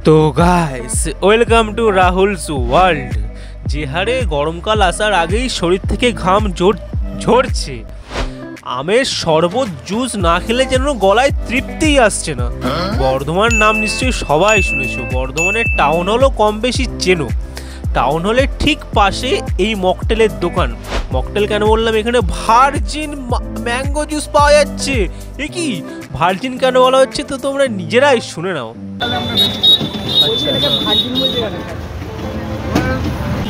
তো guys welcome to Rahul's world. যে হারে গরমকাল আসার আগেই শরীর থেকে ঘাম ঝরছে, আমের শরবত জুস না খেলে যেন গলায় তৃপ্তিই আসছে না। বর্ধমান নাম নিশ্চয়ই সবাই শুনেছো, বর্ধমানের টাউন হলও কম বেশি চেনো। টাউন হলের ঠিক পাশে এই মকটেলের দোকান। মকটেল কেন বললাম, এখানে ভার্জিন ম্যাঙ্গো জুস পাওয়া যাচ্ছে। এ কি ভার্জিন কেন বলা হচ্ছে তো তোমরা নিজেরাই শুনে নাও।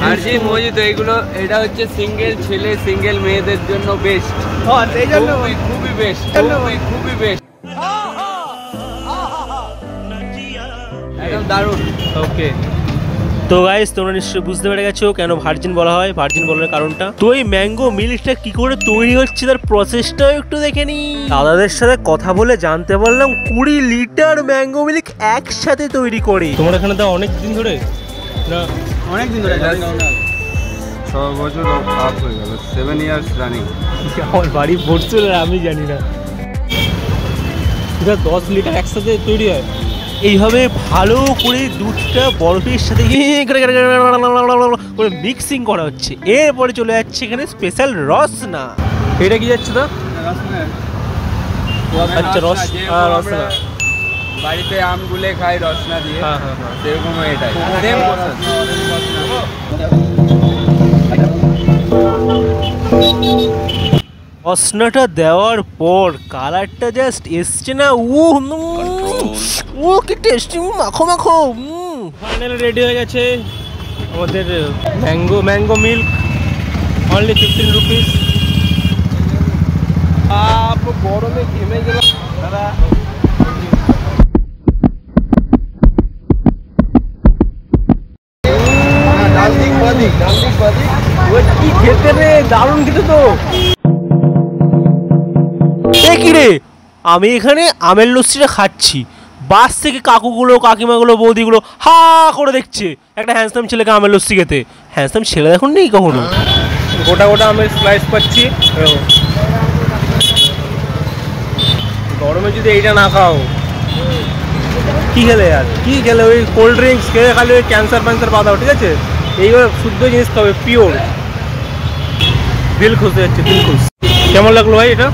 ভার্জিন মজিদ এগুলো, এটা হচ্ছে সিঙ্গেল ছেলে সিঙ্গেল মেয়েদের জন্য বেস্ট, খুবই বেস্ট, খুবই বেস্ট, একদম দারুণ। ওকে, তো গাইস তোমরা নিশ্চয়ই বুঝতে পেরে গেছো কেন ভার্জিন বলা হয়। ভার্জিন বলার কারণটা তো এই ম্যাঙ্গো মিল্কটা কি করে তৈরি হচ্ছে তার প্রসেসটাও একটু দেখে নি। দাদাদের সাথে কথা বলে জানতে পারলাম 20 লিটার ম্যাঙ্গো মিল্ক একসাথে তৈরি করে। তোমার এখানে তো অনেক দিন ধরে না? অনেক দিন ধরে, 6 বছর আপ হয়ে গেল, 7 ইয়ার্স রানিং। আমার বাড়ি ভরছে আমি জানি না, এটা 10 লিটার একসাথে তৈরি হয়। এইভাবে ভালো করে দুধটা বরফের সাথে করে মিক্সিং করা হচ্ছে। এরপরে চলে যাচ্ছে এখানে স্পেশাল রসনা। এটা কি যাচ্ছে তো? আচ্ছা, রসনা বাড়িতে আম গুলে খাই রসনা দিয়ে, সেরকম এটাই সেম প্রসেস। রসনাটা দেওয়ার পর কালারটা জাস্ট এসছে না, ও কি টেস্টি, মাখো মাখো। ফাইনালি রেডি হয়ে গেছে আমাদের ম্যাঙ্গো মিল্ক, অনলি 15 রুপিস। গরমে ঘেমে গেল দাদা। কি খেতে রে, দারুণ খেতে তো। কি রে, আমি এখানে আমের লস্যিটা খাচ্ছি, বাস থেকে কাকুগুলো কাকিমাগুলো বৌদিগুলো হা করে দেখছে একটা হ্যান্ডসাম ছেলেকে আমের লস্যি খেতে। হ্যান্ডসাম ছেলে দেখুন নেই কখনো। গোটা গোটা আমের স্লাইস পাচ্ছি। গরমে যদি এইটা না খাও, কি খেলে আর কি খেলে? ওই কোল্ড ড্রিঙ্কস খেলে খালি ওই ক্যান্সার বাঁধাও, ঠিক আছে? এইভাবে শুদ্ধ জিনিস খাবে, পিওর। দিল খুশ হয়ে যাচ্ছে, দিল খুশ। কেমন লাগলো ভাই এটা?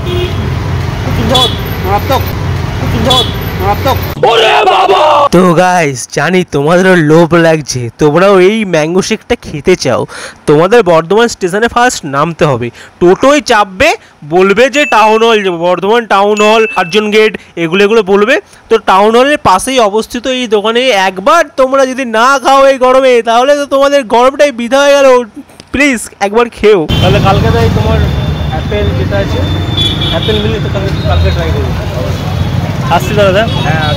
তো গাইস জানি তোমাদেরও লোভ লাগছে, তোমরাও এই ম্যাঙ্গো শেকটা খেতে চাও। তোমাদের বর্ধমান স্টেশনে ফার্স্ট নামতে হবে, টোটোয় চাপবে, বলবে যে town hall, Bardhaman town hall, Arjun gate, এগুলো বলবে। তো টাউন হলের পাশেই অবস্থিত এই দোকানে একবার তোমরা যদি না খাও এই গরমে, তাহলে তো তোমাদের গরমটাই বৃথা হয়ে গেল। প্লিজ একবার খেও। তাহলে কালকে তাই তোমার অ্যাপেল যেটা আছে, অ্যাপেল মিলে তো কালকে ট্রাই করবো। আসছি দাদা। হ্যাঁ।